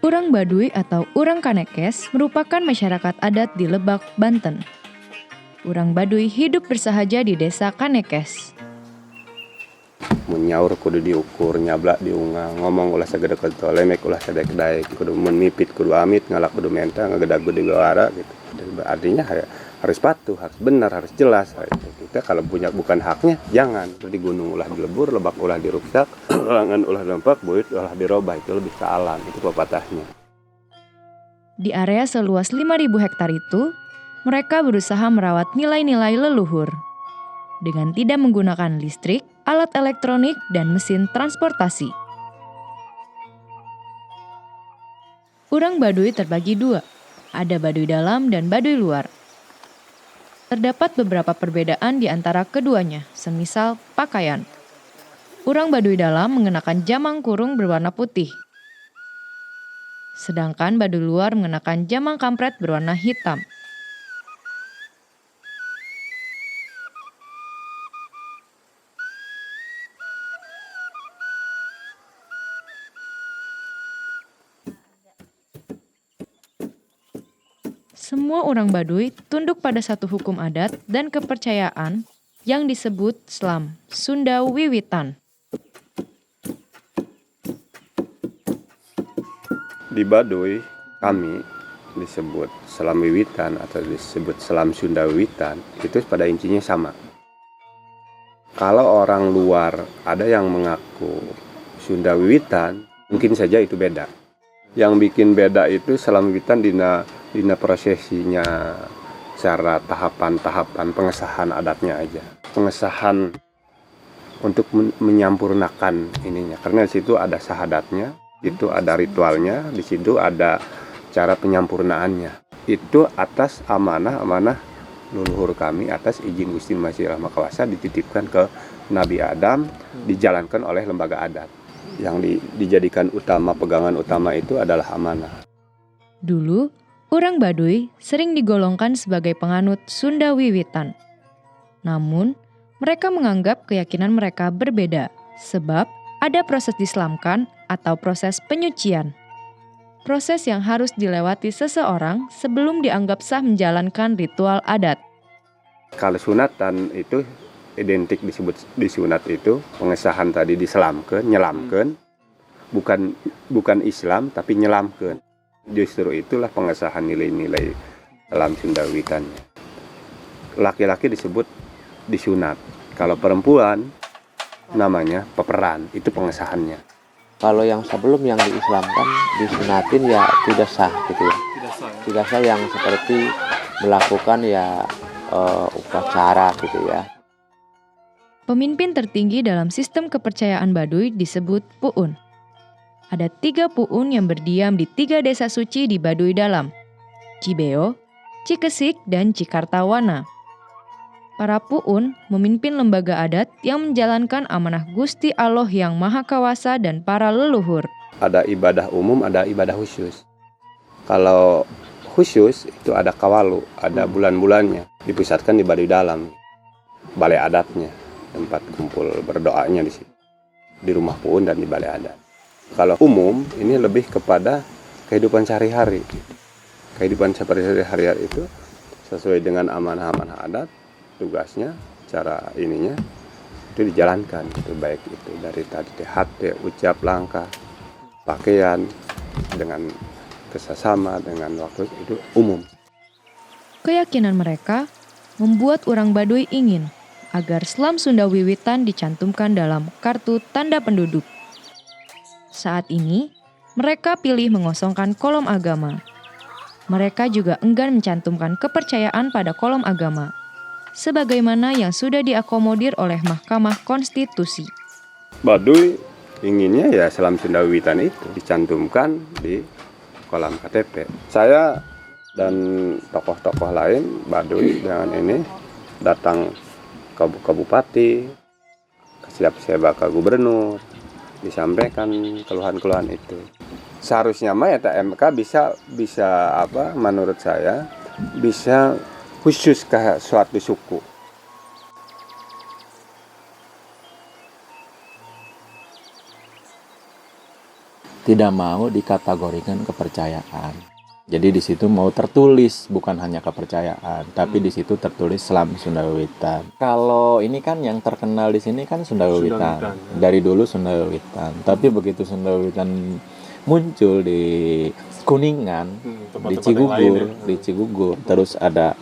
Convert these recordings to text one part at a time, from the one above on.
Urang Baduy atau Urang Kanekes merupakan masyarakat adat di Lebak, Banten. Urang Baduy hidup bersahaja di desa Kanekes. Menyaur kudu diukur, nyablak diungang, ngomong ulah sagede kento, lemek ulah sadek-daek, kudu menipit, kudu amit, ngalak kudu menta, ngagedag kudu gawara gitu. Artinya harus patuh, harus benar, harus jelas. Kita kalau punya bukan haknya, jangan. Di gunung ulah dilebur, lebak ulah diruksak, langan ulah lempak, buyut ulah dirobah, itu lebih ke alam, itu pepatahnya. Di area seluas 5.000 hektar itu, mereka berusaha merawat nilai-nilai leluhur. Dengan tidak menggunakan listrik, alat elektronik, dan mesin transportasi. Urang Baduy terbagi dua, ada Baduy dalam dan Baduy luar. Terdapat beberapa perbedaan di antara keduanya, semisal pakaian. Urang Baduy dalam mengenakan jamang kurung berwarna putih. Sedangkan Baduy luar mengenakan jamang kampret berwarna hitam. Semua orang Baduy tunduk pada satu hukum adat dan kepercayaan yang disebut Selam Sunda Wiwitan. Di Baduy kami disebut Selam Wiwitan atau disebut Selam Sunda Wiwitan itu pada intinya sama. Kalau orang luar ada yang mengaku Sunda Wiwitan, mungkin saja itu beda. Yang bikin beda itu Selam Wiwitan dina prosesinya, cara tahapan-tahapan pengesahan adatnya aja. Pengesahan untuk menyampurnakan ininya, karena di situ ada sahadatnya. Itu ada ritualnya, di situ ada cara penyampurnaannya. Itu atas amanah leluhur kami, atas izin Gusti Masih Rahma Kawasa dititipkan ke Nabi Adam, dijalankan oleh lembaga adat. Yang dijadikan pegangan utama itu adalah amanah. Dulu, urang Baduy sering digolongkan sebagai penganut Sunda Wiwitan. Namun, mereka menganggap keyakinan mereka berbeda, sebab ada proses diselamkan atau proses penyucian. Proses yang harus dilewati seseorang sebelum dianggap sah menjalankan ritual adat. Kalau sunatan itu identik disebut di sunat itu pengesahan tadi diselamkan, nyelamkan, bukan Islam tapi nyelamkan. Justru itulah pengesahan nilai-nilai dalam Sunda Wiwitannya. Laki-laki disebut disunat, kalau perempuan namanya peperan, itu pengesahannya. Kalau yang sebelum yang diislamkan, disunatin ya tidak sah gitu ya. Tidak sah yang seperti melakukan ya upacara gitu ya. Pemimpin tertinggi dalam sistem kepercayaan Baduy disebut Puun. Ada 3 Puun yang berdiam di 3 desa suci di Baduy dalam, Cibeo, Cikesik, dan Cikartawana. Para Puun memimpin lembaga adat yang menjalankan amanah Gusti Allah yang Maha Kawasa dan para leluhur. Ada ibadah umum, ada ibadah khusus. Kalau khusus itu ada kawalu, ada bulan-bulannya, dipusatkan di Baduy dalam, balai adatnya, tempat kumpul berdoanya di situ, di rumah Puun dan di balai adat. Kalau umum ini lebih kepada kehidupan sehari-hari. Kehidupan sehari-hari itu sesuai dengan amanah-amanah adat, tugasnya, cara ininya itu dijalankan, itu baik itu dari tadi hati, ucap, langkah, pakaian, dengan kesasama, dengan waktu, itu umum. Keyakinan mereka membuat orang Baduy ingin agar Selam Sunda Wiwitan dicantumkan dalam kartu tanda penduduk. Saat ini, mereka pilih mengosongkan kolom agama. Mereka juga enggan mencantumkan kepercayaan pada kolom agama, sebagaimana yang sudah diakomodir oleh Mahkamah Konstitusi. Baduy inginnya ya Selam Sunda Wiwitan itu dicantumkan di kolam KTP. Saya dan tokoh-tokoh lain Baduy dengan ini datang ke bupati, siap-siap ke gubernur, disampaikan keluhan-keluhan itu. Seharusnya mah ya MK bisa menurut saya bisa khusus ke suatu suku. tidak mau dikategorikan kepercayaan. Jadi di situ mau tertulis bukan hanya kepercayaan, tapi di situ tertulis Selam Sunda Wiwitan. Kalau ini kan yang terkenal di sini kan Sunda Wiwitan. Dari dulu Sunda Wiwitan. Tapi begitu Sunda Wiwitan muncul di Kuningan, di Cigugur, terus ada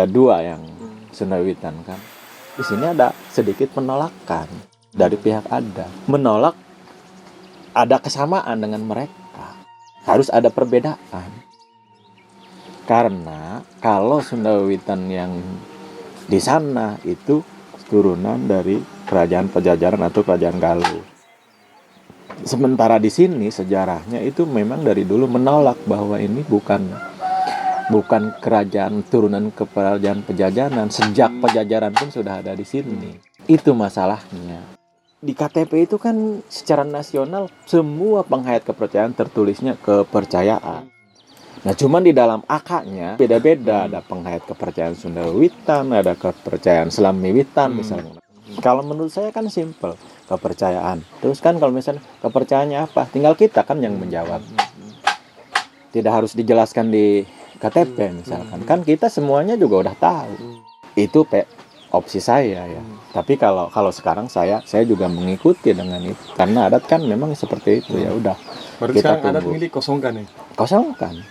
dua yang Sunda Wiwitan kan. Di sini ada sedikit penolakan dari pihak Adat. Menolak ada kesamaan dengan mereka. Harus ada perbedaan. Karena kalau Sunda Wiwitan yang di sana itu turunan dari kerajaan Pajajaran atau kerajaan Galuh. Sementara di sini sejarahnya itu memang dari dulu menolak bahwa ini bukan kerajaan turunan kerajaan Pajajaran. Sejak Pajajaran pun sudah ada di sini. Itu masalahnya. Di KTP itu kan secara nasional semua penghayat kepercayaan tertulisnya kepercayaan. Nah cuman di dalam AK-nya beda-beda. Ada penghayat kepercayaan Sunda Wiwitan, ada kepercayaan Selam Wiwitan misalnya. Kalau menurut saya kan simple, kepercayaan. Terus kan kalau misalnya kepercayaannya apa? Tinggal kita kan yang menjawab. Tidak harus dijelaskan di KTP misalkan. Kan kita semuanya juga udah tahu. Itu opsi saya ya. Tapi kalau sekarang saya juga mengikuti dengan itu karena adat kan memang seperti itu ya udah. Berarti kita sekarang adat tunggu. milik kosongkan ya? Kosongkan.